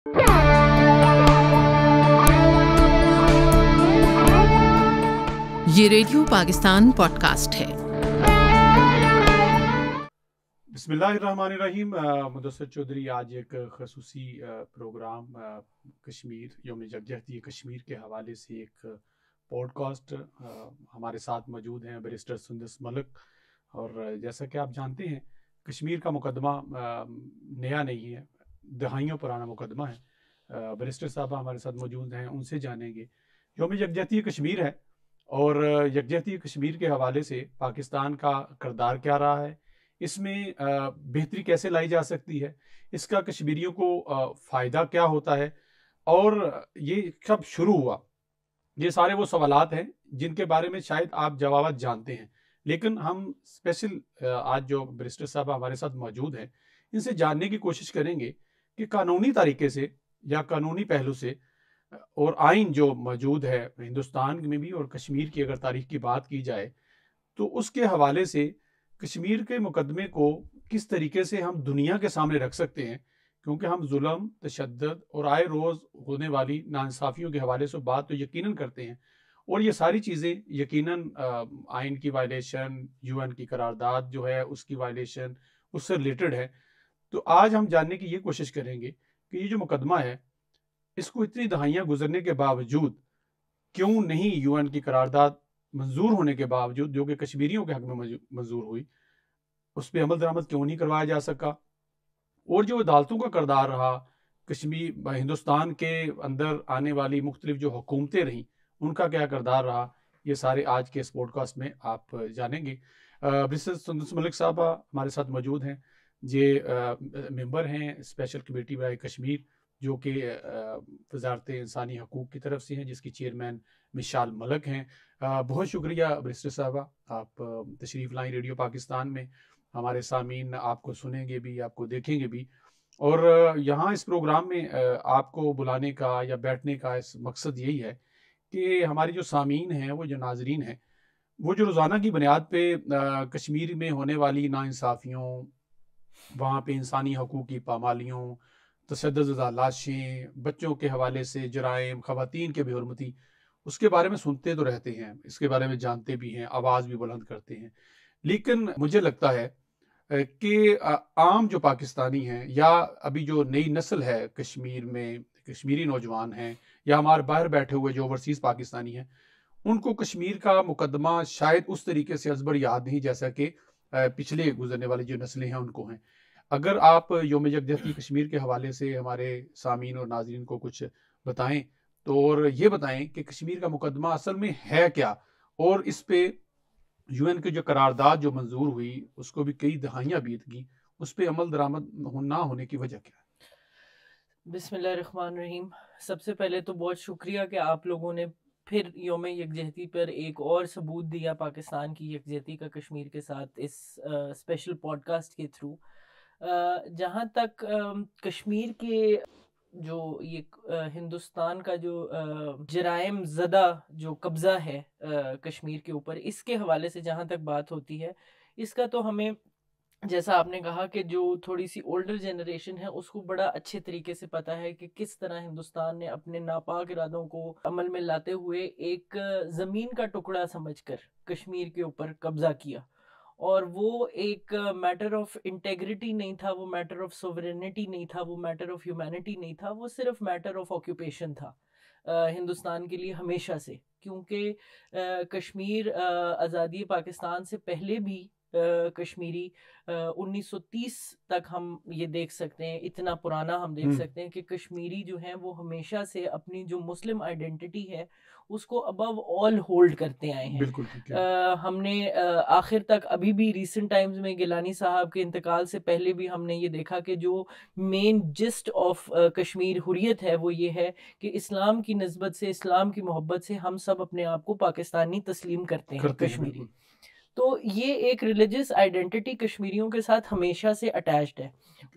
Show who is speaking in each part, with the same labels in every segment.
Speaker 1: ये radio Pakistan podcast है।
Speaker 2: बिस्मिल्लाहिर्रहमानिर्रहीम। मुदस्सिर चौधरी आज एक खसूसी प्रोग्राम कश्मीर यौम यकजहती कश्मीर के हवाले से एक पॉडकास्ट हमारे साथ मौजूद हैं बैरिस्टर सुंदस मलिक। और जैसा कि आप जानते हैं कश्मीर का मुकदमा नया नहीं है, दहाइयों पुराना मुकदमा है। बैरिस्टर साहब हमारे साथ मौजूद हैं, उनसे जानेंगे यौम यकजहती कश्मीर है और यकजहती कश्मीर के हवाले से पाकिस्तान का किरदार क्या रहा है, इसमें बेहतरी कैसे लाई जा सकती है, इसका कश्मीरियों को फ़ायदा क्या होता है और ये कब शुरू हुआ। ये सारे वो सवालात हैं जिनके बारे में शायद आप जवाब जानते हैं, लेकिन हम स्पेशल आज जो बैरिस्टर साहब हमारे साथ मौजूद हैं इनसे जानने की कोशिश करेंगे कि कानूनी तरीके से या कानूनी पहलू से और आइन जो मौजूद है हिंदुस्तान में भी और कश्मीर की अगर तारीख की बात की जाए तो उसके हवाले से कश्मीर के मुकदमे को किस तरीके से हम दुनिया के सामने रख सकते हैं, क्योंकि हम जुल्म, तशद्दुद और आए रोज़ होने वाली नाइंसाफ़ियों के हवाले से बात तो यकीनन करते हैं और ये सारी चीज़ें यकीनन आइन की वायलेशन, यूएन की करारदाद जो है उसकी वायलेशन उससे रिलेटेड है। तो आज हम जानने की ये कोशिश करेंगे कि ये जो मुकदमा है इसको इतनी दहाइयाँ गुजरने के बावजूद क्यों नहीं यूएन की करारदाद मंजूर होने के बावजूद जो कि कश्मीरियों के हक में मंजूर हुई, उस पर अमल दरामद क्यों नहीं करवाया जा सका। और जो अदालतों का किरदार रहा, कश्मीर हिंदुस्तान के अंदर आने वाली मुख्तलिफ जो हुकूमतें रहीं उनका क्या किरदार रहा, ये सारे आज के इस पॉडकास्ट में आप जानेंगे। बैरिस्टर सुंदस मलिक साहब हमारे साथ मौजूद हैं, ये मेंबर हैं स्पेशल कमेटी बराए कश्मीर जो कि वजारत इंसानी हकूक़ की तरफ से हैं, जिसकी चेयरमैन मिशाल मलिक हैं। बहुत शुक्रिया बैरिस्टर साहबा, आप तशरीफ़ लाई रेडियो पाकिस्तान में। हमारे सामीन आपको सुनेंगे भी, आपको देखेंगे भी। और यहाँ इस प्रोग्राम में आपको बुलाने का या बैठने का इस मकसद यही है कि हमारे जो सामीन हैं, वो जो नाजरीन हैं, वो जो रोज़ाना की बुनियाद पे कश्मीर में होने वाली नाइंसाफ़ियों, वहाँ पे इंसानी हकूक़ की पामालियों, तशद्दुद लाशें, बच्चों के हवाले से जराइम, ख़वातीन के बेहुरमती, उसके बारे में सुनते तो रहते हैं, इसके बारे में जानते भी हैं, आवाज़ भी बुलंद करते हैं। लेकिन मुझे लगता है कि आम जो पाकिस्तानी हैं या अभी जो नई नस्ल है कश्मीर में, कश्मीरी नौजवान हैं या हमारे बाहर बैठे हुए जो ओवरसीज़ पाकिस्तानी हैं, उनको कश्मीर का मुकदमा शायद उस तरीके से अज़बर याद नहीं जैसा कि पिछले गुजरने वाली जो नस्लें हैं उनको हैं। अगर आप यौम यकजहती कश्मीर के हवाले से हमारे सामीन और नाज़रीन को कुछ बताएं तो, और ये बताएं कि कश्मीर का मुकदमा असल में है क्या और इस पे यूएन की जो करारदाद जो मंजूर हुई उसको भी कई दहाइयाँ बीत गई, उस पर अमल दरामद ना होने की वजह क्या है।
Speaker 3: बिस्मिल्लाहिर्रहमानिर्रहीम। सबसे पहले तो बहुत शुक्रिया कि आप लोगों ने फिर यौम यकजहती पर एक और सबूत दिया पाकिस्तान की यकजहती का कश्मीर के साथ इस स्पेशल पॉडकास्ट के थ्रू। जहाँ तक कश्मीर के जो ये हिंदुस्तान का जो जराइम ज़दा जो कब्ज़ा है कश्मीर के ऊपर, इसके हवाले से जहाँ तक बात होती है, इसका तो हमें, जैसा आपने कहा कि जो थोड़ी सी ओल्डर जनरेशन है उसको बड़ा अच्छे तरीके से पता है कि किस तरह हिंदुस्तान ने अपने नापाक इरादों को अमल में लाते हुए एक ज़मीन का टुकड़ा समझकर कश्मीर के ऊपर कब्ज़ा किया। और वो एक मैटर ऑफ इंटेग्रिटी नहीं था, वो मैटर ऑफ सोवरेनिटी नहीं था, वो मैटर ऑफ ह्यूमैनिटी नहीं था, वो सिर्फ मैटर ऑफ ऑक्यूपेशन था हिंदुस्तान के लिए हमेशा से। क्योंकि कश्मीर आज़ादी पाकिस्तान से पहले भी कश्मीरी 1930 तक हम ये देख सकते हैं, इतना पुराना हम देख सकते हैं कि कश्मीरी जो हैं वो हमेशा से अपनी जो मुस्लिम आइडेंटिटी है उसको अबव ऑल होल्ड करते आए हैं।
Speaker 2: बिल्कुल
Speaker 3: हमने आखिर तक अभी भी रिसेंट टाइम्स में गिलानी साहब के इंतकाल से पहले भी हमने ये देखा कि जो main gist of Kashmir Hurriyat है वो ये है कि इस्लाम की निस्बत से, इस्लाम की मोहब्बत से हम सब अपने आप को पाकिस्तानी तस्लीम करते हैं कश्मीरी। तो ये एक रिलीजियस आइडेंटिटी कश्मीरियों के साथ हमेशा से अटैच्ड है।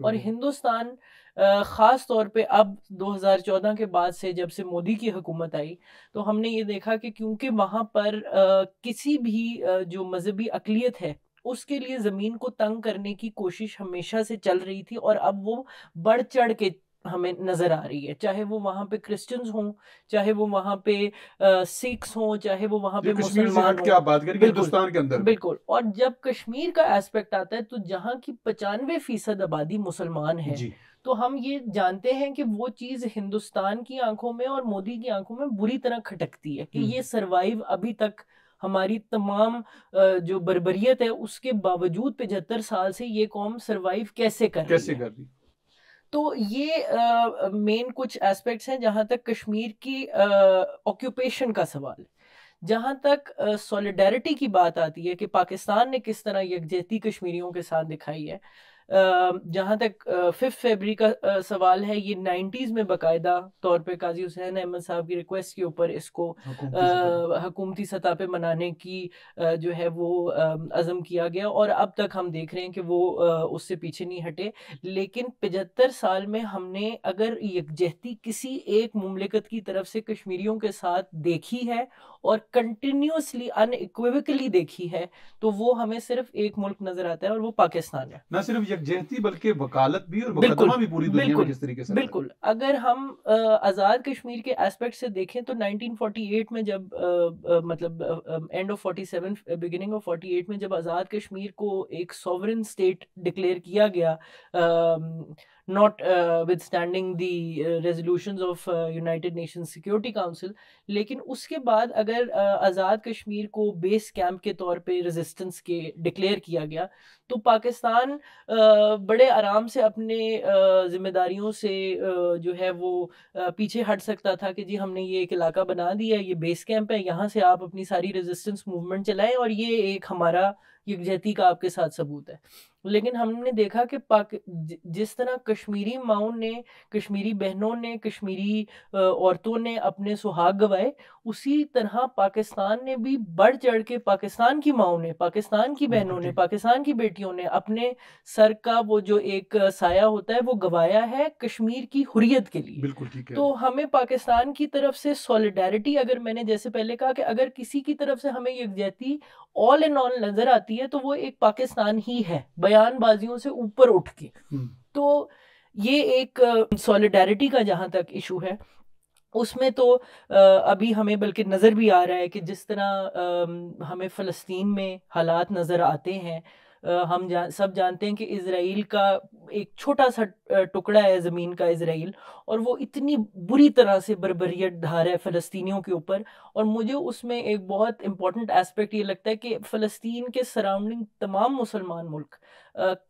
Speaker 3: और हिंदुस्तान ख़ास तौर पे अब 2014 के बाद से, जब से मोदी की हुकूमत आई, तो हमने ये देखा कि क्योंकि वहाँ पर किसी भी जो मजहबी अक़लियत है उसके लिए ज़मीन को तंग करने की कोशिश हमेशा से चल रही थी, और अब वो बढ़ चढ़ के हमें नजर आ रही है, चाहे वो वहाँ पे क्रिश्चियंस हों, चाहे वो वहाँ पे सिख्स हों, चाहे वो वहाँ पे
Speaker 2: कश्मीर से
Speaker 3: मुसलमान
Speaker 2: हट के
Speaker 3: हों।
Speaker 2: आप बात करेंगे हिंदुस्तान के अंदर
Speaker 3: बिल्कुल। और जब कश्मीर का एस्पेक्ट आता है तो जहाँ की 95% आबादी मुसलमान है,
Speaker 2: जी
Speaker 3: तो हम ये जानते हैं कि वो चीज़ हिंदुस्तान की आंखों में और मोदी की आंखों में बुरी तरह खटकती है कि ये सरवाइव अभी तक हमारी तमाम जो बर्बरियत है उसके बावजूद 75 साल से ये कौम सरवाइव कैसे कर रही है। तो ये मेन कुछ एस्पेक्ट्स हैं जहाँ तक कश्मीर की ऑक्यूपेशन का सवाल है। जहाँ तक सॉलिडारिटी की बात आती है कि पाकिस्तान ने किस तरह यकजहती कश्मीरियों के साथ दिखाई है, जहाँ तक 5 फरवरी का सवाल है, ये 90s में बाकायदा तौर पे काजी हुसैन अहमद साहब की रिक्वेस्ट के ऊपर इसको हुकूमती सतह पे मनाने की जो है वो अज़म किया गया और अब तक हम देख रहे हैं कि वो उससे पीछे नहीं हटे। लेकिन 75 साल में हमने अगर यकजहती किसी एक मुमलिकत की तरफ से कश्मीरियों के साथ देखी है और कंटिन्यूसली अनइक्विवोकली देखी है तो वो हमें सिर्फ एक मुल्क नजर आता है और वो पाकिस्तान है।
Speaker 2: न सिर्फ यकजहती बल्कि वकालत भी और मुकदमा भी पूरी दुनिया में किस तरीके से
Speaker 3: बिल्कुल। अगर हम आज़ाद कश्मीर के एस्पेक्ट से देखें तो 1948 में जब मतलब एंड ऑफ 47 बिगिनिंग ऑफ 48 में जब आज़ाद कश्मीर को एक सॉवरेन स्टेट डिक्लेयर किया गया, not withstanding the resolutions of United Nations Security Council, लेकिन उसके बाद अगर आज़ाद कश्मीर को बेस कैंप के तौर पे रेजिस्टेंस के डिक्लेयर किया गया तो पाकिस्तान बड़े आराम से अपने जिम्मेदारियों से जो है वो पीछे हट सकता था कि जी हमने ये एक इलाका बना दिया है, ये बेस कैंप है, यहाँ से आप अपनी सारी रेजिस्टेंस मूवमेंट चलाएं और ये एक हमारा यकजहती का आपके साथ सबूत है। लेकिन हमने देखा कि जिस तरह कश्मीरी माओं ने, कश्मीरी बहनों ने, कश्मीरी औरतों ने अपने सुहाग गवाए, उसी तरह पाकिस्तान ने भी बढ़ चढ़ के, पाकिस्तान की माओं ने, पाकिस्तान की बहनों ने, पाकिस्तान की बेटियों ने अपने सर का वो जो एक साया होता है वो गवाया है कश्मीर की हुर्रियत के लिए।
Speaker 2: बिल्कुल ठीक है।
Speaker 3: तो हमें पाकिस्तान की तरफ से सॉलिडारिटी, अगर मैंने जैसे पहले कहा कि अगर किसी की तरफ से हमें यकजहती ऑल इन ऑल नजर आती है तो वो एक पाकिस्तान ही है, बयानबाजियों से ऊपर उठ के। तो ये एक सॉलिडारिटी का जहां तक इशू है उसमें तो अभी हमें बल्कि नज़र भी आ रहा है कि जिस तरह हमें फ़लस्तीन में हालात नज़र आते हैं, हम सब जानते हैं कि इज़राइल का एक छोटा सा टुकड़ा है ज़मीन का इज़राइल, और वो इतनी बुरी तरह से बर्बरियत ढा रहा है फ़लस्तीनियों के ऊपर। और मुझे उसमें एक बहुत इम्पॉर्टेंट एस्पेक्ट ये लगता है कि फ़लस्तीन के सराउंडिंग तमाम मुसलमान मुल्क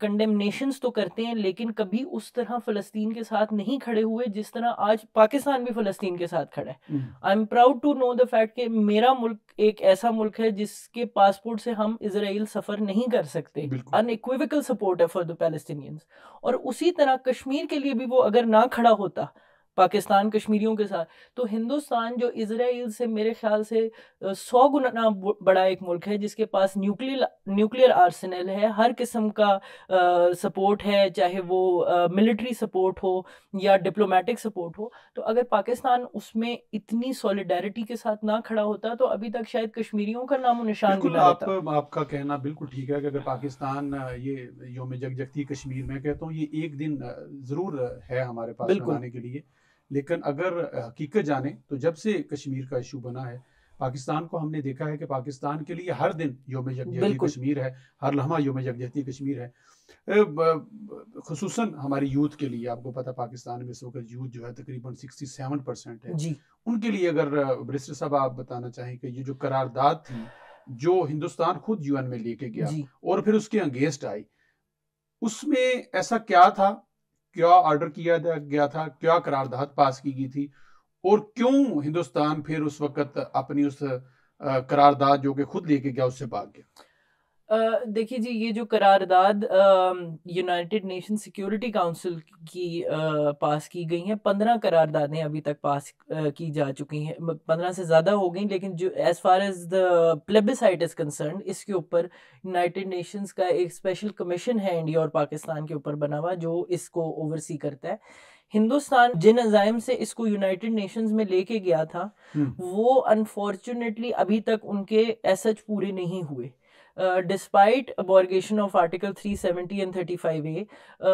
Speaker 3: कंडेमनेशंस तो करते हैं लेकिन कभी उस तरह फ़लस्तीन के साथ नहीं खड़े हुए जिस तरह आज पाकिस्तान भी फ़लस्तीन के साथ खड़ा है। I am proud to know the fact कि मेरा मुल्क एक ऐसा मुल्क है जिसके पासपोर्ट से हम इजराइल सफ़र नहीं कर सकते। अनइक्विवोकल सपोर्ट है फॉर द पैलेस्टीनियंस। और उसी तरह कश्मीर के लिए भी वो अगर ना खड़ा होता पाकिस्तान कश्मीरियों के साथ, तो हिंदुस्तान जो इजराइल से मेरे ख्याल से 100 गुना बड़ा एक मुल्क है जिसके पास न्यूक्लियर आर्सेनल है, हर किस्म का सपोर्ट है, चाहे वो मिलिट्री सपोर्ट हो या डिप्लोमेटिक सपोर्ट हो। तो अगर पाकिस्तान उसमें इतनी सॉलिडारिटी के साथ ना खड़ा होता तो अभी तक शायद कश्मीरियों का नामो निशान भी ना रहता।
Speaker 2: आपका कहना बिल्कुल ठीक है कि अगर पाकिस्तान ये योम यकजहती कश्मीर, में कहता हूँ ये एक दिन जरूर है हमारे पास मनाने के लिए, लेकिन अगर हकीकत जाने तो जब से कश्मीर का इशू बना है पाकिस्तान को, हमने देखा है कि पाकिस्तान के लिए हर दिन योम यकजहती कश्मीर है, हर लम्हा योम यकजहती कश्मीर है। खुसूसन हमारी यूथ के लिए, आपको पता पाकिस्तान में इस वक्त यूथ जो है तकरीबन 67% है जी। उनके लिए अगर बैरिस्टर साहब आप बताना चाहें कि ये जो करारदाद थी जो हिंदुस्तान खुद यूएन में लेके गया और फिर उसके अगेंस्ट आई, उसमें ऐसा क्या था, क्या ऑर्डर किया गया था, क्या करारदाद पास की गई थी और क्यों हिंदुस्तान फिर उस वक्त अपनी उस करारदाद जो कि खुद लेके गया उससे भाग गया?
Speaker 3: देखिए जी, ये जो करारदाद यूनाइटेड नेशन सिक्योरिटी काउंसिल की पास की गई हैं, 15 करारदादें अभी तक पास की जा चुकी हैं, 15 से ज़्यादा हो गई, लेकिन जो as far as the plebiscite is concern, इसके ऊपर यूनाइटेड नेशंस का एक स्पेशल कमीशन है इंडिया और पाकिस्तान के ऊपर बना हुआ जो इसको ओवरसी करता है। हिंदुस्तान जिन अज़ाइम से इसको यूनाइटेड नेशंस में लेके गया था वो अनफॉर्चुनेटली अभी तक उनके एज सच पूरे नहीं हुए। Despite abrogation of article 370 and 35A,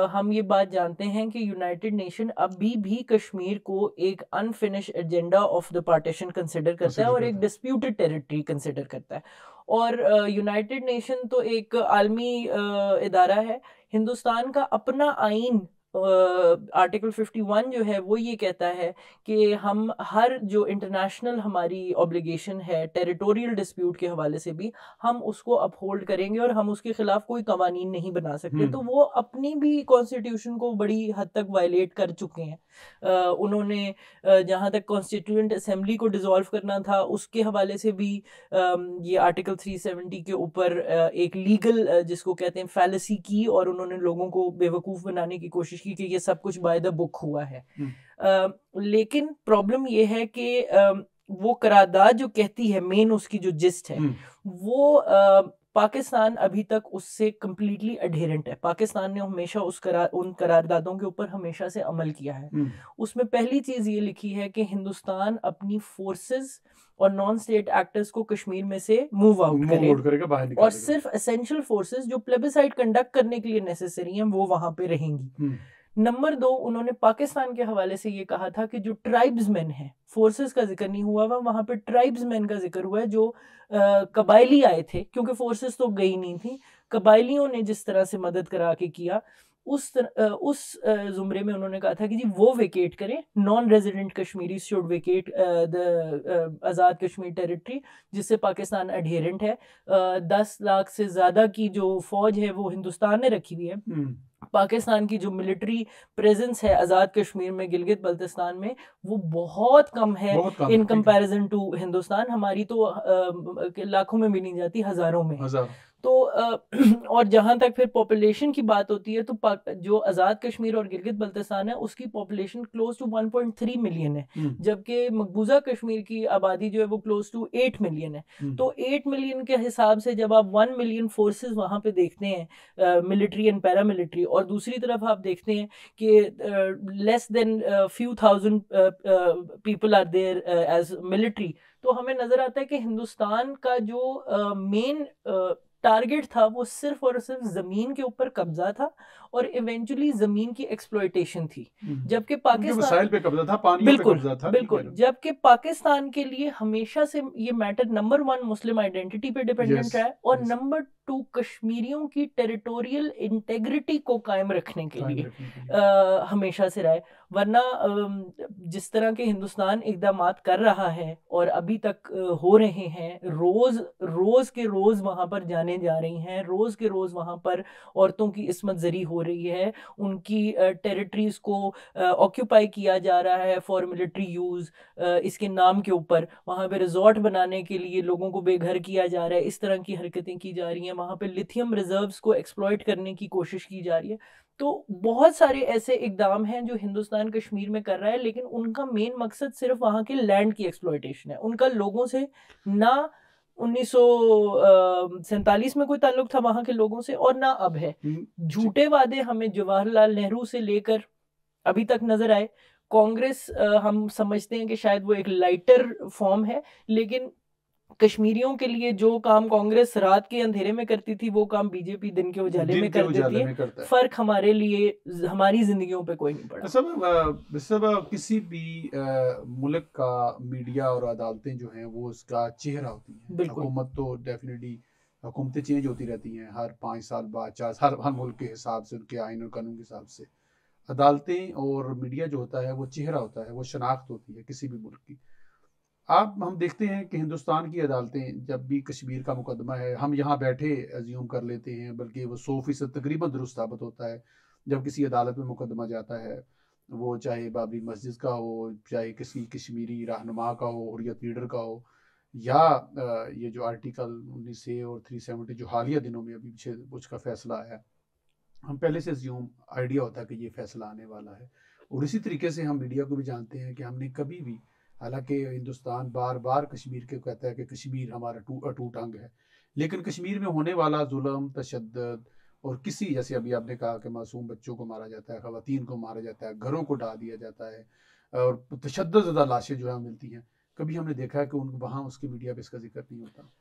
Speaker 3: हम ये बात जानते हैं कि यूनाइटेड नेशन अभी भी कश्मीर को एक unfinished agenda of the partition consider करता है और एक डिस्प्यूटेड टेरिटरी कंसिडर करता है। और यूनाइटेड नेशन तो एक आलमी इदारा है। हिंदुस्तान का अपना आइन आर्टिकल 51 जो है वो ये कहता है कि हम हर जो इंटरनेशनल हमारी ऑब्लिगेशन है टेरिटोरियल डिस्प्यूट के हवाले से भी हम उसको अपहोल्ड करेंगे और हम उसके खिलाफ कोई कवानीन नहीं बना सकते। तो वो अपनी भी कॉन्स्टिट्यूशन को बड़ी हद तक वायलेट कर चुके हैं। उन्होंने जहाँ तक कॉन्स्टिट्यूएंट असेंबली को डिसॉल्व करना था उसके हवाले से भी ये आर्टिकल 370 के ऊपर एक लीगल जिसको कहते हैं फैलेसी की और उन्होंने लोगों को बेवकूफ़ बनाने की कोशिश की कि ये सब कुछ बाय द बुक हुआ है। लेकिन प्रॉब्लम ये है कि वो करारदाद जो कहती है मेन उसकी जो जिस्ट है वो पाकिस्तान अभी तक उससे कम्प्लीटली अडेरेंट है। पाकिस्तान ने हमेशा उन करारदादों के ऊपर हमेशा से अमल किया है। उसमें पहली चीज़ ये लिखी है कि हिंदुस्तान अपनी फोर्सेस और नॉन स्टेट एक्टर्स को कश्मीर में से मूव आउट करेगा बाहर और सिर्फ एसेंशियल फोर्सेस जो प्लेबिसाइट कंडक्ट करने के लिए नेसेसरी हैं वो वहां पे रहेंगी। नंबर 2, उन्होंने पाकिस्तान के हवाले से ये कहा था कि जो ट्राइब्समैन हैं, फोर्सेस का जिक्र नहीं हुआ वहां पे ट्राइब्समैन का जिक्र हुआ है जो कबायली आए थे, क्योंकि फोर्सेस तो गई नहीं थी। कबायलियों ने जिस तरह से मदद करा के किया उस जुमरे में उन्होंने कहा था कि जी वो वेकेट करें, non resident Kashmiri should vacate the Azad Kashmir territory जिससे पाकिस्तान अडेरेंट है। 10 लाख से ज़्यादा की जो फौज है वो हिंदुस्तान ने रखी हुई है। पाकिस्तान की जो मिलिट्री प्रेजेंस है आज़ाद कश्मीर में, गिलगित बल्तिस्तान में, वो बहुत कम है इन कंपैरिजन टू हिंदुस्तान। हमारी तो लाखों में भी नहीं जाती, हज़ारों में। तो और जहाँ तक फिर पॉपुलेशन की बात होती है तो जो आज़ाद कश्मीर और गिलगित बल्तिस्तान है उसकी पॉपुलेशन क्लोज टू 1.3 मिलियन है, जबकि मकबूजा कश्मीर की आबादी जो है वो क्लोज टू 8 मिलियन है। तो 8 मिलियन के हिसाब से जब आप 1 मिलियन फोर्सेस वहाँ पे देखते हैं मिलिट्री एंड पैरा मिलिट्री, और दूसरी तरफ आप देखते हैं कि less than few thousand people are there as military, तो हमें नज़र आता है कि हिंदुस्तान का जो मेन टारगेट था वो सिर्फ और सिर्फ जमीन के ऊपर कब्जा था और इवेंचुअली जमीन की एक्सप्लॉयटेशन थी। जबकि पाकिस्तान पे कब्जा था, पानी पे कब्जा था, बिल्कुल। जबकि पाकिस्तान के लिए हमेशा से ये मैटर नंबर 1 मुस्लिम आइडेंटिटी पे डिपेंडेंट है और नंबर 2 कश्मीरियों की टेरिटोरियल इंटेग्रिटी को कायम रखने के लिए हमेशा से रहा है। वरना जिस तरह के हिंदुस्तान इकदामात कर रहा है और अभी तक हो रहे हैं, रोज के रोज वहां पर जाने जा रही हैं, रोज के रोज वहां पर औरतों की इस्मत जरी हो रही है, उनकी टेरिटरीज को ऑक्यूपाई किया जा रहा है फॉर मिलिट्री यूज, इसके नाम के ऊपर वहां पे रिजॉर्ट बनाने के लिए लोगों को बेघर किया जा रहा है, इस तरह की हरकतें की जा रही हैं, वहां पे लिथियम रिजर्व्स को एक्सप्लॉइट करने की कोशिश की जा रही है। तो बहुत सारे ऐसे इकदाम हैं जो हिंदुस्तान कश्मीर में कर रहा है, लेकिन उनका मेन मकसद सिर्फ वहाँ के लैंड की एक्सप्लॉयटेशन है। उनका लोगों से ना 1947 में कोई ताल्लुक था वहाँ के लोगों से और ना अब है। झूठे वादे हमें जवाहरलाल नेहरू से लेकर अभी तक नजर आए। कांग्रेस हम समझते हैं कि शायद वो एक लाइटर फॉर्म है, लेकिन कश्मीरियों के लिए जो काम कांग्रेस रात के अंधेरे में करती थी वो काम बीजेपी दिन के उजाले में कर देती है। फर्क हमारे लिए, हमारी जिंदगियों पे कोई नहीं पड़ा।
Speaker 2: सब किसी भी मुल्क का मीडिया और अदालतें जो हैं वो उसका चेहरा होती हैं। हुकूमत तो डेफिनेटली हुकूमतें चेंज होती रहती हैं हर 5 साल बाद, 4 साल, हर मुल्क के हिसाब से, उनके आइन और कानून के हिसाब से। अदालतें और मीडिया जो होता है वो चेहरा होता है, वो शनाख्त होती है किसी भी मुल्क की। हम देखते हैं कि हिंदुस्तान की अदालतें, जब भी कश्मीर का मुकदमा है, हम यहाँ बैठे अज्यूम कर लेते हैं, बल्कि वो 100% तकरीबन दुरुस्त साबित होता है। जब किसी अदालत में मुकदमा जाता है, वो चाहे बाबरी मस्जिद का हो, चाहे किसी कश्मीरी रहनुमा का हो, हुर्रियत लीडर का हो, या ये जो आर्टिकल 19A और 370 जो हालिया दिनों में अभी पीछे उसका फैसला आया, हम पहले से अज्यूम आइडिया होता है कि ये फैसला आने वाला है। और इसी तरीके से हम मीडिया को भी जानते हैं कि हमने कभी भी, हालांकि हिंदुस्तान बार बार कश्मीर के कहता है कि कश्मीर हमारा अटूट अंग है, लेकिन कश्मीर में होने वाला जुल्म, तशद्दुद और किसी, जैसे अभी आपने कहा कि मासूम बच्चों को मारा जाता है, ख़वातीन को मारा जाता है, घरों को ढा दिया जाता है और तशद्दुद ज़्यादा लाशें जो है मिलती हैं, कभी हमने देखा है कि वहाँ उसके मीडिया पे इसका जिक्र नहीं होता।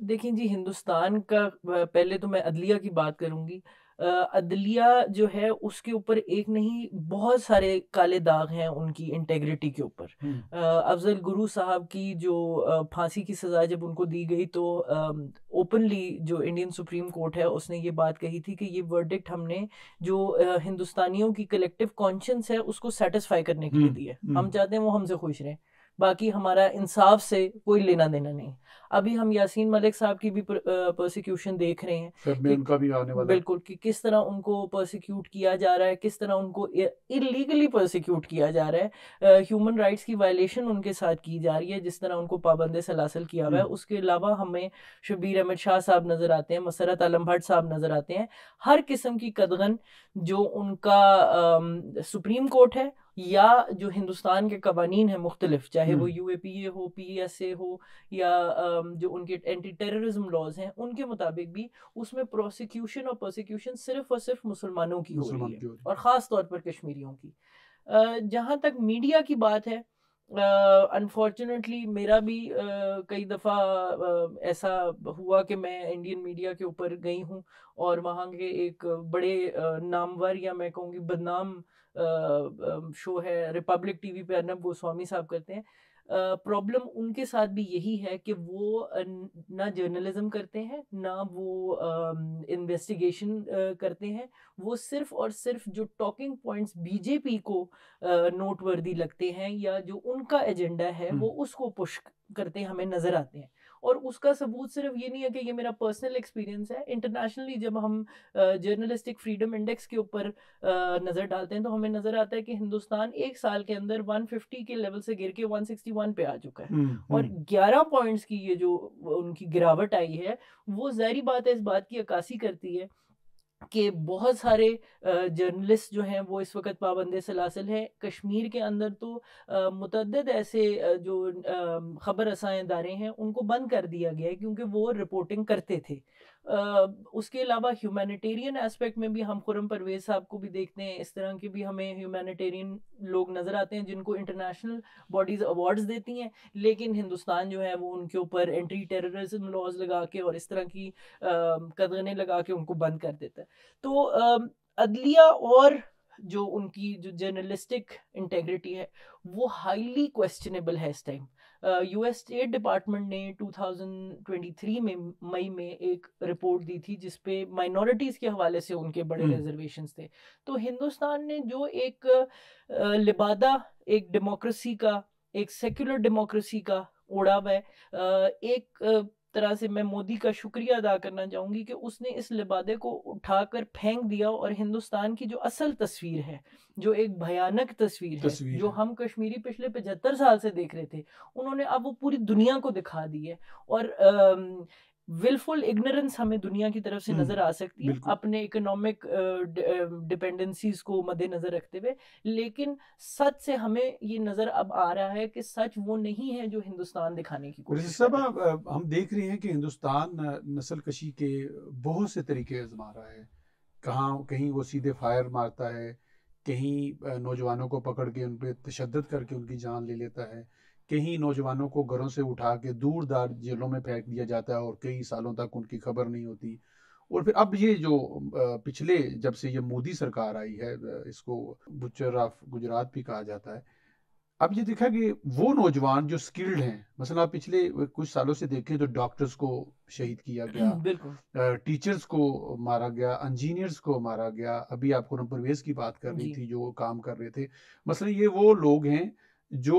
Speaker 3: देखिए जी, हिंदुस्तान का पहले तो मैं अदलिया की बात करूंगी। अदलिया जो है उसके ऊपर एक नहीं बहुत सारे काले दाग हैं उनकी इंटेग्रिटी के ऊपर। अफजल गुरु साहब की जो फांसी की सज़ा जब उनको दी गई तो ओपनली जो इंडियन सुप्रीम कोर्ट है उसने ये बात कही थी कि ये वर्डिक्ट हमने जो हिंदुस्तानियों की कलेक्टिव कॉन्शियंस है उसको सेटिस्फाई करने के लिए दी है। हम चाहते हैं वो हमसे खुश रहें, बाकी हमारा इंसाफ से कोई लेना देना नहीं। अभी हम यासीन मलिक साहब की भी प्रोसिक्यूशन देख रहे हैं
Speaker 2: में उनका भी आने वाला
Speaker 3: बिल्कुल कि किस तरह उनको प्रोसिक्यूट किया जा रहा है, किस तरह उनको इलीगली प्रोसिक्यूट किया जा रहा है, ह्यूमन राइट्स की वायलेशन उनके साथ की जा रही है, जिस तरह उनको पाबंद सलासल किया हुआ है। उसके अलावा हमें शबीर अहमद शाह साहब नज़र आते हैं, मसरत आलम भट्ट साहब नज़र आते हैं। हर किस्म की कदगन जो उनका सुप्रीम कोर्ट है या जो हिंदुस्तान के कवानीन है मुख्तलिफ, चाहे वो UAPA हो, PSA हो या जो उनके एंटी टेररिज्म लॉज हैं, उनके मुताबिक भी उसमें प्रोसिक्यूशन और प्रोसिक्यूशन सिर्फ और सिर्फ मुसलमानों की हो रही है और ख़ास तौर पर कश्मीरियों की। जहाँ तक मीडिया की बात है, अनफॉर्चुनेटली मेरा भी कई दफ़ा ऐसा हुआ कि मैं इंडियन मीडिया के ऊपर गई हूँ और वहाँ के एक बड़े नामवर या मैं कहूँगी बदनाम शो है रिपब्लिक टीवी पे अर्नब गोस्वामी साहब करते हैं। प्रॉब्लम उनके साथ भी यही है कि वो ना जर्नलिज्म करते हैं ना वो इन्वेस्टिगेशन करते हैं। वो सिर्फ और सिर्फ जो टॉकिंग पॉइंट्स बीजेपी को नोटवर्दी लगते हैं या जो उनका एजेंडा है वो उसको पुश करते हमें नजर आते हैं। और उसका सबूत सिर्फ ये नहीं है कि ये मेरा पर्सनल एक्सपीरियंस है, इंटरनेशनली जब हम जर्नलिस्टिक फ्रीडम इंडेक्स के ऊपर नज़र डालते हैं तो हमें नज़र आता है कि हिंदुस्तान एक साल के अंदर 150 के लेवल से गिर के 161 पे आ चुका है। और 11 पॉइंट्स की ये जो उनकी गिरावट आई है वो ज़ाहिर बात है इस बात की अक्कासी करती है कि बहुत सारे जर्नलिस्ट जो हैं वो इस वक्त पाबंद सलासल हैं। कश्मीर के अंदर तो मुतअद्दिद ऐसे जो ख़बर रसां इदारे हैं उनको बंद कर दिया गया है क्योंकि वो रिपोर्टिंग करते थे। उसके अलावा ह्यूमैनिटेरियन एस्पेक्ट में भी हम खुर्रम परवेज़ साहब को भी देखते हैं, इस तरह के भी हमें ह्यूमैनिटेरियन लोग नज़र आते हैं जिनको इंटरनेशनल बॉडीज़ अवार्ड्स देती हैं, लेकिन हिंदुस्तान जो है वो उनके ऊपर एंटी टेररिज्म लॉज लगा के और इस तरह की कदगनें लगा के उनको बंद कर देता है। तो अदलिया और जो उनकी जो जर्नलिस्टिक इंटेग्रिटी है वो हाईली क्वेश्चनेबल है इस टाइम। US स्टेट डिपार्टमेंट ने 2023 में मई में एक रिपोर्ट दी थी जिसपे माइनॉरिटीज़ के हवाले से उनके बड़े रिजर्वेशंस थे। तो हिंदुस्तान ने जो एक लिबादा एक डेमोक्रेसी का, एक सेक्युलर डेमोक्रेसी का ओढ़ा हुआ है, एक तरह से मैं मोदी का शुक्रिया अदा करना चाहूँगी कि उसने इस लिबादे को उठाकर फेंक दिया और हिंदुस्तान की जो असल तस्वीर है, जो एक भयानक तस्वीर है जो हम कश्मीरी पिछले 75 साल से देख रहे थे, उन्होंने अब वो पूरी दुनिया को दिखा दी है। और विलफुल इग्नोरेंस हमें दुनिया की तरफ से नज़र आ सकती है अपने इकोनॉमिक डिपेंडेंसीज को मद्देनज़र रखते हुए, लेकिन सच से हमें ये नज़र अब आ रहा है कि सच वो नहीं है जो हिंदुस्तान दिखाने की कोशिश कर रहा है।
Speaker 2: हम देख रहे हैं कि हिंदुस्तान नस्ल कशी के बहुत से तरीके आजमा रहा है। कहीं वो सीधे फायर मारता है, कहीं नौजवानों को पकड़ के उन पर तशद्दुद करके उनकी जान ले लेता है, कहीं नौजवानों को घरों से उठा के दूर दार जेलों में फेंक दिया जाता है और कई सालों तक उनकी खबर नहीं होती। और फिर अब ये जो पिछले जब से ये मोदी सरकार आई है, इसको बुचर ऑफ गुजरात भी कहा जाता है, अब ये देखा कि वो नौजवान जो स्किल्ड हैं, मसला आप पिछले कुछ सालों से देखें तो डॉक्टर्स को शहीद किया गया, टीचर्स को मारा गया, इंजीनियर्स को मारा गया। अभी आप खुर्रम परवेज़ की बात कर रही थी जो काम कर रहे थे। मसला ये वो लोग हैं जो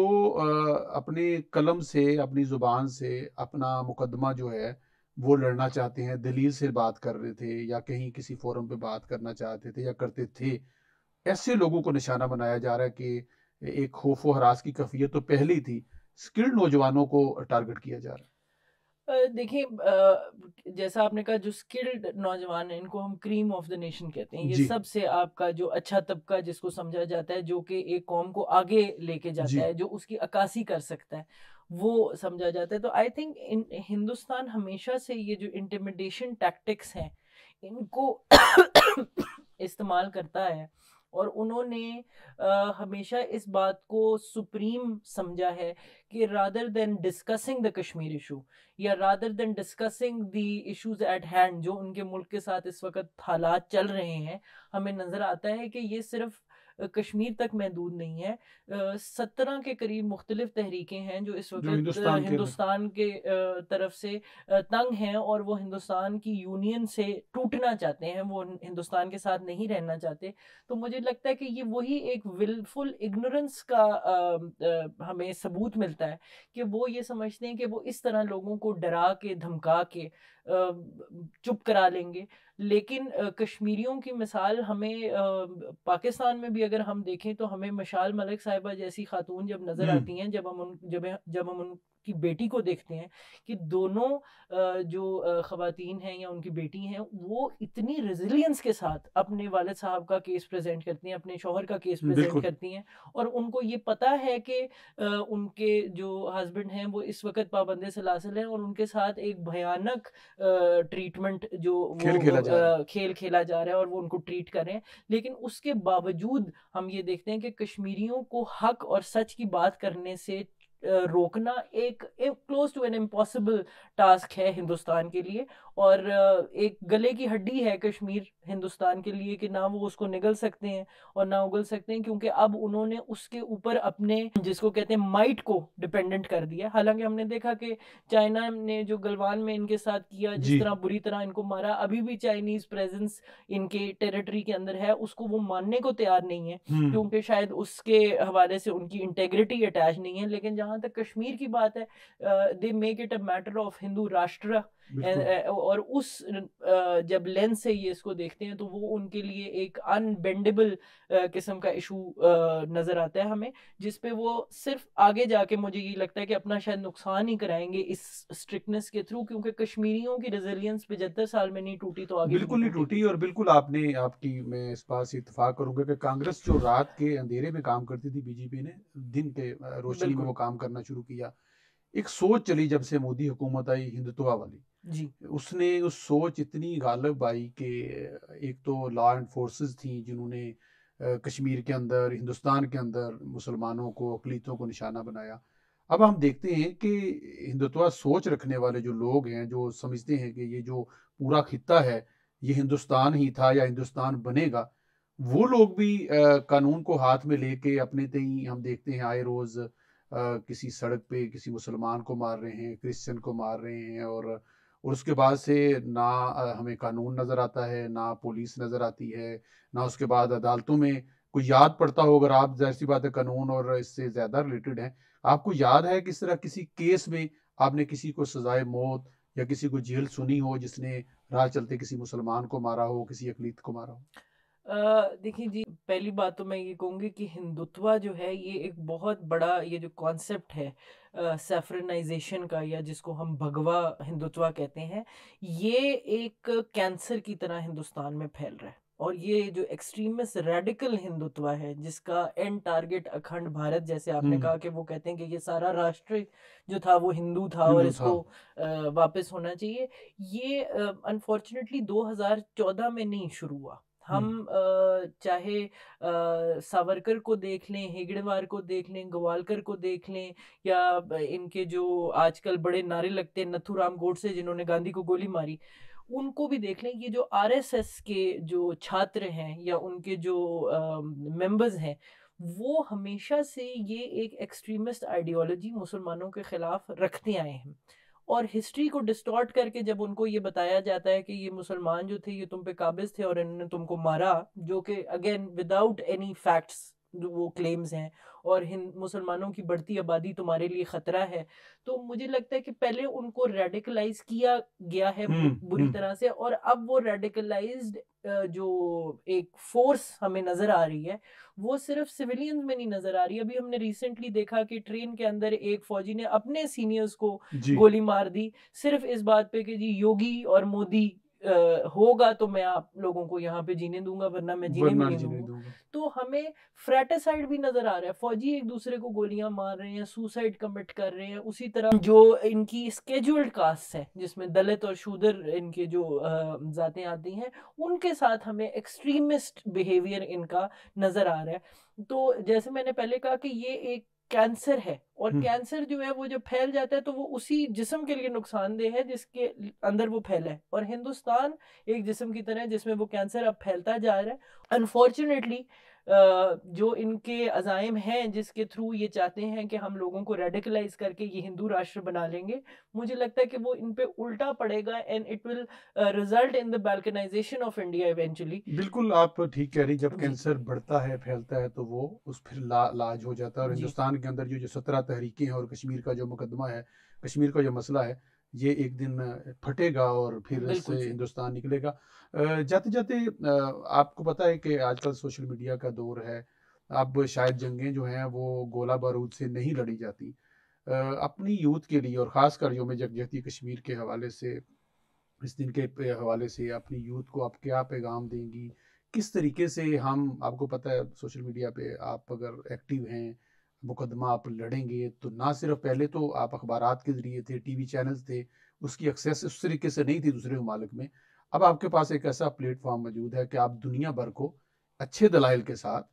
Speaker 2: अपने कलम से, अपनी ज़ुबान से अपना मुकदमा जो है वो लड़ना चाहते हैं, दलील से बात कर रहे थे या कहीं किसी फोरम पे बात करना चाहते थे या करते थे। ऐसे लोगों को निशाना बनाया जा रहा है कि एक खौफ व हरास की कैफियत तो पहले ही थी, स्किल्ड नौजवानों को टारगेट किया जा रहा है।
Speaker 3: देखिए, जैसा आपने कहा जो स्किल्ड नौजवान हैं इनको हम क्रीम ऑफ द नेशन कहते हैं। ये सबसे आपका जो अच्छा तबका जिसको समझा जाता है, जो कि एक कौम को आगे लेके जाता है, जो उसकी अक्कासी कर सकता है, वो समझा जाता है। तो आई थिंक हिंदुस्तान हमेशा से ये जो इंटिमिडेशन टैक्टिक्स हैं इनको इस्तेमाल करता है और उन्होंने हमेशा इस बात को सुप्रीम समझा है कि rather than discussing the Kashmir issue या rather than discussing the issues at hand, जो उनके मुल्क के साथ इस वक्त हालात चल रहे हैं, हमें नज़र आता है कि ये सिर्फ कश्मीर तक महदूद नहीं है। 17 के करीब मुख्तलिफ तहरीकें हैं जो इस वक्त हिंदुस्तान के तरफ से तंग हैं और वो हिंदुस्तान की यूनियन से टूटना चाहते हैं, वो हिंदुस्तान के साथ नहीं रहना चाहते। तो मुझे लगता है कि ये वही एक विलफुल इग्नोरेंस का हमें सबूत मिलता है कि वो ये समझते हैं कि वो इस तरह लोगों को डरा के धमका के चुप करा लेंगे। लेकिन कश्मीरियों की मिसाल हमें पाकिस्तान में भी अगर हम देखें तो हमें मशाल मलिक साहिबा जैसी खातून जब नज़र आती हैं, जब हम उनकी बेटी को देखते हैं कि दोनों जो ख़वातीन हैं या उनकी बेटी हैं वो इतनी रेजिलियंस के साथ अपने वालिद साहब का केस प्रेजेंट करती हैं, अपने शौहर का केस प्रेजेंट करती हैं, और उनको ये पता है कि उनके जो हस्बैंड हैं वो इस वक्त पाबंदे सलासिल हैं और उनके साथ एक भयानक ट्रीटमेंट जो खेल खेला जा रहा है और वो उनको ट्रीट कर रहे हैं। लेकिन उसके बावजूद हम ये देखते हैं कि कश्मीरियों को हक और सच की बात करने से रोकना एक close to an impossible task है हिंदुस्तान के लिए, और एक गले की हड्डी है कश्मीर हिंदुस्तान के लिए कि ना वो उसको निगल सकते हैं और ना उगल सकते हैं, क्योंकि अब उन्होंने उसके ऊपर अपने जिसको कहते हैं माइट को डिपेंडेंट कर दिया। हालांकि हमने देखा कि चाइना ने जो गलवान में इनके साथ किया, जिस तरह बुरी तरह इनको मारा, अभी भी चाइनीज प्रेजेंस इनके टेरिटरी के अंदर है, उसको वो मानने को तैयार नहीं है क्योंकि शायद उसके हवाले से उनकी इंटेग्रिटी अटैच नहीं है। लेकिन जहां तक कश्मीर की बात है, they make it a matter of Hindu राष्ट्र, और उस जब लेंस से ये इसको देखते हैं तो वो उनके लिए एक अनबेंडेबल किस्म का इशू नजर आता है हमें, जिसपे वो सिर्फ आगे जाके मुझे ये लगता है कि अपना शायद नुकसान ही कराएंगे इस स्ट्रिक्टनेस के थ्रू, क्योंकि कश्मीरियों की रेजिलियंस 75 साल में नहीं टूटी तो आगे
Speaker 2: बिल्कुल नहीं टूटी। और बिल्कुल मैं इस बात से इत्तेफाक करूंगा कि कांग्रेस जो रात के अंधेरे में काम करती थी, बीजेपी ने दिन के रोशनी में वो काम करना शुरू किया। एक सोच चली जब से मोदी हुकूमत आई हिंदुत्व वाली
Speaker 3: जी,
Speaker 2: उसने उस सोच इतनी गालिब आई कि एक तो लॉ एंड फोर्सेस थी जिन्होंने कश्मीर के अंदर, हिंदुस्तान के अंदर मुसलमानों को, अक़लीतों को निशाना बनाया। अब हम देखते हैं कि हिंदुत्व सोच रखने वाले जो लोग हैं, जो समझते हैं कि ये जो पूरा खित्ता है ये हिंदुस्तान ही था या हिंदुस्तान बनेगा, वो लोग भी कानून को हाथ में लेके अपने तई हम देखते हैं आए रोज़ किसी सड़क पे किसी मुसलमान को मार रहे हैं, क्रिश्चियन को मार रहे हैं, और उसके बाद से ना हमें कानून नज़र आता है, ना पुलिस नज़र आती है, ना उसके बाद अदालतों में कोई याद पड़ता हो। अगर आप, ज़ाहिर सी बात है कानून और इससे ज़्यादा रिलेटेड हैं, आपको याद है किस तरह किसी केस में आपने किसी को सजाए मौत या किसी को जेल सुनी हो जिसने राह चलते किसी मुसलमान को मारा हो, किसी अक़लीत को मारा हो?
Speaker 3: देखिए जी, पहली बात तो मैं ये कहूँगी कि हिंदुत्व जो है ये एक बहुत बड़ा ये जो कॉन्सेप्ट है सैफ्रनाइजेशन का, या जिसको हम भगवा हिंदुत्व कहते हैं, ये एक कैंसर की तरह हिंदुस्तान में फैल रहा है। और ये जो एक्सट्रीमिस्ट रेडिकल हिंदुत्व है जिसका एंड टारगेट अखंड भारत, जैसे आपने कहा कि वो कहते हैं कि ये सारा राष्ट्र जो था वो हिंदू था और इसको वापस होना चाहिए, ये अनफॉर्चुनेटली 2014 में नहीं शुरू हुआ। हम चाहे सावरकर को देख लें, हेगड़ेवार को देख लें, गोवालकर को देख लें, या इनके जो आजकल बड़े नारे लगते हैं नथुराम गोडसे जिन्होंने गांधी को गोली मारी, उनको भी देख लें। ये जो आरएसएस के जो छात्र हैं या उनके जो मेंबर्स हैं, वो हमेशा से ये एक एक्सट्रीमिस्ट आइडियोलॉजी मुसलमानों के खिलाफ रखते आए हैं, और हिस्ट्री को डिस्टॉर्ट करके जब उनको ये बताया जाता है कि ये मुसलमान जो थे ये तुम पे काबिज थे और इन्होंने तुमको मारा, जो कि अगेन विदाउट एनी फैक्ट्स जो वो क्लेम्स हैं, और मुसलमानों की बढ़ती आबादी तुम्हारे लिए ख़तरा है, तो मुझे लगता है कि पहले उनको रेडिकलाइज किया गया है बुरी तरह से, और अब वो रेडिकलाइज्ड जो एक फोर्स हमें नज़र आ रही है वो सिर्फ सिविलियंस में नहीं नज़र आ रही। अभी हमने रिसेंटली देखा कि ट्रेन के अंदर एक फौजी ने अपने सीनियर्स को गोली मार दी सिर्फ इस बात पे कि जी योगी और मोदी होगा तो मैं आप लोगों को यहाँ पे जीने दूंगा, वरना मैं जीने भी नहीं दूंगा। तो हमें फ्रैटिसाइड भी नजर आ रहा है, फौजी एक दूसरे को गोलियां मार रहे हैं, सुसाइड कमिट कर रहे हैं। उसी तरह जो इनकी स्केड्यूल्ड कास्ट है जिसमें दलित और शूदर इनके जो जातें आती हैं, उनके साथ हमें एक्सट्रीमिस्ट बिहेवियर इनका नजर आ रहा है। तो जैसे मैंने पहले कहा कि ये एक कैंसर है, और कैंसर जो है वो जब फैल जाता है तो वो उसी जिस्म के लिए नुकसानदेह है जिसके अंदर वो फैला है। और हिंदुस्तान एक जिस्म की तरह है जिसमें वो कैंसर अब फैलता जा रहा है। अनफॉर्चुनेटली जो इनके अजाइम हैं जिसके थ्रू ये चाहते हैं कि हम लोगों को रेडिकलाइज करके ये हिंदू राष्ट्र बना लेंगे, मुझे लगता है कि वो इन पे उल्टा पड़ेगा, and it will result in the balkanization of India eventually.
Speaker 2: बिल्कुल आप ठीक कह रही, जब कैंसर बढ़ता है फैलता है तो वो उस फिर लाज हो जाता है। और हिंदुस्तान के अंदर जो 17 तहरीकें हैं और कश्मीर का जो मुकदमा है, कश्मीर का जो मसला है, ये एक दिन फटेगा और फिर इससे हिंदुस्तान निकलेगा। जाते जाते आपको पता है कि आजकल सोशल मीडिया का दौर है, अब शायद जंगें जो हैं वो गोला बारूद से नहीं लड़ी जाती। अपनी यूथ के लिए और ख़ासकर यौम यकजहती कश्मीर के हवाले से, इस दिन के हवाले से अपनी यूथ को आप क्या पैगाम देंगी? किस तरीके से हम, आपको पता है सोशल मीडिया पे आप अगर एक्टिव हैं, मुकदमा आप लड़ेंगे तो ना सिर्फ पहले तो आप अखबारात के ज़रिए थे, टीवी चैनल्स थे, उसकी एक्सेस उस तरीके से नहीं थी दूसरे ममालिक में। अब आपके पास एक ऐसा प्लेटफॉर्म मौजूद है कि आप दुनिया भर को अच्छे दलाइल के साथ,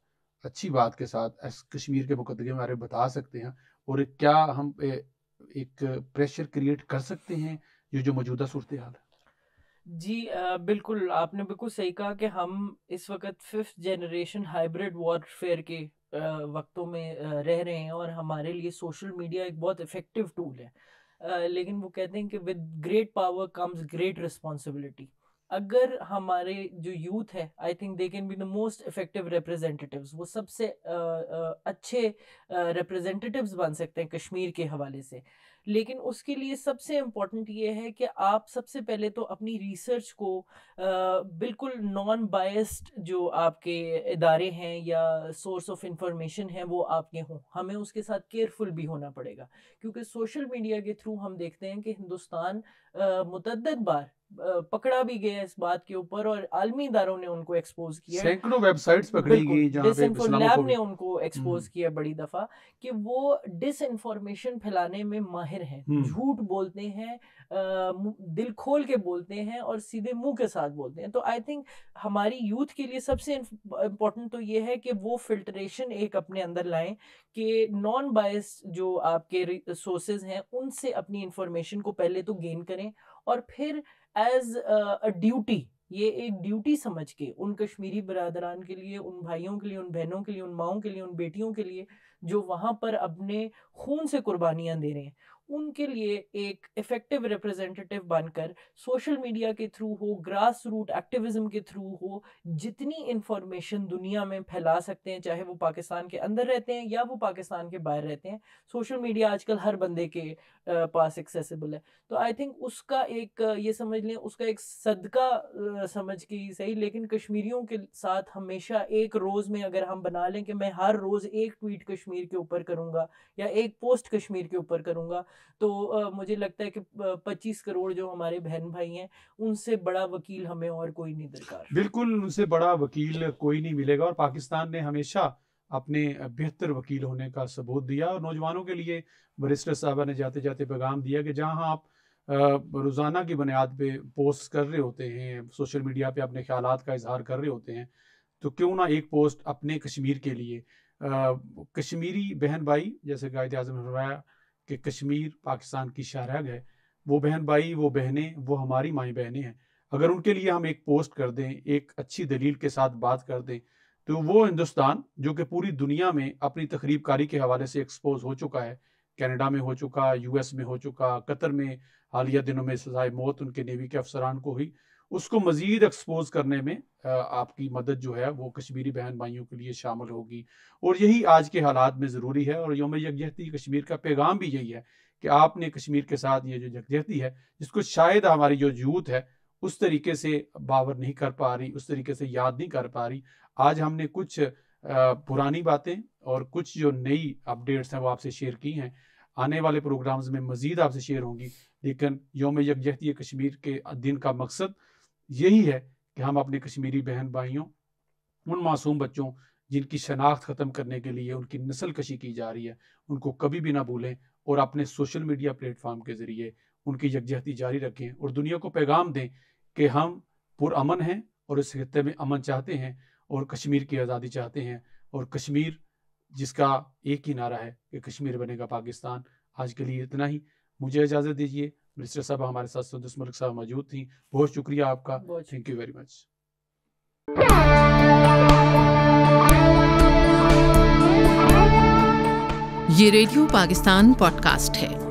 Speaker 2: अच्छी बात के साथ कश्मीर के मुकदमे के बारे में बता सकते हैं। और क्या हम एक प्रेशर क्रिएट कर सकते हैं ये जो मौजूदा सूरत हाल है?
Speaker 3: जी बिल्कुल, आपने बिल्कुल सही कहा कि हम इस वक्त 5th जनरेशन हाइब्रिड वॉरफेयर के वक्तों में रह रहे हैं, और हमारे लिए सोशल मीडिया एक बहुत इफ़ेक्टिव टूल है। लेकिन वो कहते हैं कि with great power comes great responsibility. अगर हमारे जो यूथ है, I think they can be the most effective representatives, वो सबसे अच्छे रिप्रेजेंटेटिव्स बन सकते हैं कश्मीर के हवाले से। लेकिन उसके लिए सबसे इम्पोर्टेंट ये है कि आप सबसे पहले तो अपनी रिसर्च को बिल्कुल नॉन बायस्ड जो आपके इदारे हैं या सोर्स ऑफ इंफॉर्मेशन है वो आपके हों। हमें उसके साथ केयरफुल भी होना पड़ेगा, क्योंकि सोशल मीडिया के थ्रू हम देखते हैं कि हिंदुस्तान मुतअद्दिद बार पकड़ा भी गया इस बात के ऊपर, और आलमी इदारों ने उनको एक्सपोज किया,
Speaker 2: सैकड़ों वेबसाइट्स पकड़ी गई जहां पे
Speaker 3: डिसइंफोलैब ने उनको एक्सपोज किया बड़ी दफा कि वो डिसइंफॉर्मेशन फैलाने में माहिर हैं, झूठ बोलते हैं, दिल खोल के बोलते हैं और सीधे मुंह के साथ बोलते हैं। तो आई थिंक हमारी यूथ के लिए सबसे इम्पोर्टेंट तो ये है कि वो फिल्ट्रेशन एक अपने अंदर लाएं कि नॉन बायस जो आपके सोर्सेज हैं उनसे अपनी इंफॉर्मेशन को पहले तो गेन करें, और फिर एज अ ड्यूटी, ये एक ड्यूटी समझ के उन कश्मीरी बरादरान के लिए, उन भाइयों के लिए, उन बहनों के लिए, उन माओं के लिए, उन बेटियों के लिए जो वहाँ पर अपने खून से कुर्बानियाँ दे रहे हैं, उनके लिए एक इफेक्टिव रिप्रेजेंटेटिव बनकर सोशल मीडिया के थ्रू हो, ग्रास रूट एक्टिविज्म के थ्रू हो, जितनी इंफॉर्मेशन दुनिया में फैला सकते हैं, चाहे वो पाकिस्तान के अंदर रहते हैं या वो पाकिस्तान के बाहर रहते हैं। सोशल मीडिया आजकल हर बंदे के पास एक्सेसिबल है। तो आई थिंक उसका एक ये समझ लें, उसका एक सदका समझ के ही सही, लेकिन कश्मीरियों के साथ हमेशा एक रोज़ में अगर हम बना लें कि मैं हर रोज़ एक ट्वीट कश्मीर के ऊपर करूँगा या एक पोस्ट कश्मीर के ऊपर करूँगा, तो मुझे लगता है कि 25 करोड़ जो हमारे बहन भाई हैं, उनसे बड़ा वकील हमें और कोई नहीं दरकार।
Speaker 2: बिल्कुल, उनसे बड़ा वकील कोई नहीं मिलेगा, और पाकिस्तान ने हमेशा अपने बेहतर वकील होने का सबूत दिया। और नौजवानों के लिए बैरिस्टर साहबा ने जाते जाते पैगाम दिया कि जहां आप रोज़ाना की बुनियाद पे पोस्ट कर रहे होते हैं, सोशल मीडिया पे अपने ख्यालात का इजहार कर रहे होते हैं, तो क्यों ना एक पोस्ट अपने कश्मीर के लिए, कश्मीरी बहन भाई, जैसे कायद आज़म ने फरमाया कि कश्मीर पाकिस्तान की शाहरग है, वो बहन भाई, वो बहनें, वो हमारी माई बहनें हैं। अगर उनके लिए हम एक पोस्ट कर दें, एक अच्छी दलील के साथ बात कर दें, तो वो हिंदुस्तान जो कि पूरी दुनिया में अपनी तकरीब कारी के हवाले से एक्सपोज हो चुका है, कनाडा में हो चुका, यूएस में हो चुका, कतर में हालिया दिनों में सजाए मौत उनके नेवी के अफसरान को हुई, उसको मज़ीद एक्सपोज करने में आपकी मदद जो है वो कश्मीरी बहन भाइयों के लिए शामिल होगी। और यही आज के हालात में ज़रूरी है, और यौम यकजहती कश्मीर का पैगाम भी यही है कि आपने कश्मीर के साथ ये जो यकजहती है, जिसको शायद हमारी जो यूथ है उस तरीके से बावर नहीं कर पा रही, उस तरीके से याद नहीं कर पा रही, आज हमने कुछ पुरानी बातें और कुछ जो नई अपडेट्स हैं वो आपसे शेयर की हैं। आने वाले प्रोग्राम्स में मज़ीद आपसे शेयर होंगी, लेकिन यौम यकजहती कश्मीर के दिन का मकसद यही है कि हम अपने कश्मीरी बहन भाइयों, उन मासूम बच्चों जिनकी शनाख्त ख़त्म करने के लिए उनकी नस्ल कशी की जा रही है, उनको कभी भी ना भूलें और अपने सोशल मीडिया प्लेटफॉर्म के ज़रिए उनकी यकजहती जारी रखें और दुनिया को पैगाम दें कि हम पुरअमन हैं और इस खित्ते में अमन चाहते हैं और कश्मीर की आज़ादी चाहते हैं। और कश्मीर जिसका एक ही नारा है कि कश्मीर बनेगा पाकिस्तान। आज के लिए इतना ही, मुझे इजाज़त दीजिए। मिनिस्टर साहब हमारे साथ सुंदस मलिक साहब मौजूद थी, बहुत शुक्रिया आपका, थैंक यू वेरी मच।
Speaker 1: ये रेडियो पाकिस्तान पॉडकास्ट है।